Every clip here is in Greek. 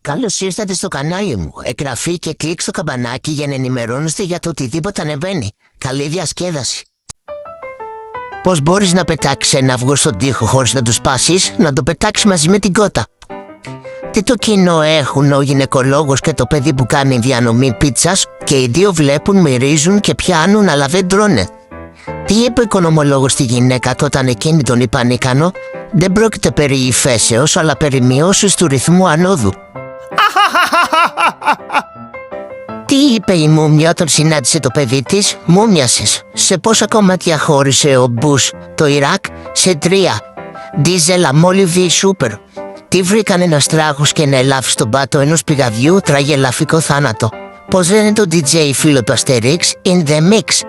Καλώς ήρθατε στο κανάλι μου. Εγγραφή και κλικ στο καμπανάκι για να ενημερώνεστε για το οτιδήποτε ανεβαίνει. Καλή διασκέδαση. Πώς μπορείς να πετάξεις ένα αυγό στον τοίχο χωρίς να το σπάσεις? Να το πετάξεις μαζί με την κότα. Τι το κοινό έχουν ο γυναικολόγος και το παιδί που κάνει διανομή πίτσας? Και οι δύο βλέπουν, μυρίζουν και πιάνουν, αλλά δεν τρώνε. Τι είπε ο οικονομολόγος στη γυναίκα όταν εκείνη τον είπε ανίκανο? Δεν πρόκειται περί υφέσεως, αλλά περί μειώσεως του ρυθμού ανόδου. Τι είπε η μούμια όταν συνάντησε το παιδί της? Μούμιασες. Σε πόσα κομμάτια χώρισε ο Μπούς το Ιράκ? Σε 3. Ντίζελ, αμόλυβη, σούπερ. Τι βρήκαν ένας τράγος και ένα ελάφι στον πάτο ενός πηγαδιού? Τραγελαφικό θάνατο. Πώς λένε το DJ φίλο του Αστερίξ? In the mix.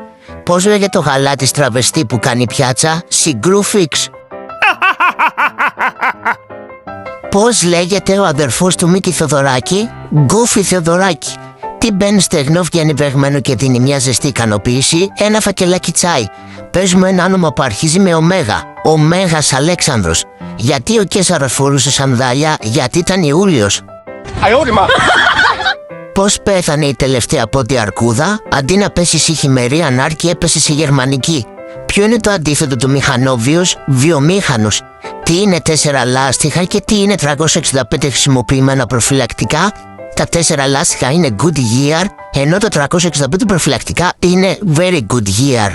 Πώς λέγεται το γαλάτης τραβεστή που κάνει πιάτσα? Συγκρούφιξ. Πώς λέγεται ο αδερφός του Μίκη Θεοδωράκη? Γκούφι Θεοδωράκη. Τι μπαίνει στεγνό, βγαίνει βρεγμένο και δίνει μια ζεστή ικανοποίηση? Ένα φακελάκι τσάι. Πες μου ένα όνομα που αρχίζει με ωμέγα. Ο Μέγας Αλέξανδρος. Γιατί ο Κέσαρας φορούσε σανδάλια? Γιατί ήταν Ιούλιος. Πώς πέθανε η τελευταία πόντη αρκούδα? Αντί να πέσει σε χειμερή ανάρκη, έπεσε σε γερμανική. Ποιο είναι το αντίθετο του μηχανόβιος? Βιομήχανος. Τι είναι 4 λάστιχα και τι είναι 365 χρησιμοποιημένα προφυλακτικά? Τα 4 λάστιχα είναι good year, ενώ τα 365 προφυλακτικά είναι very good year.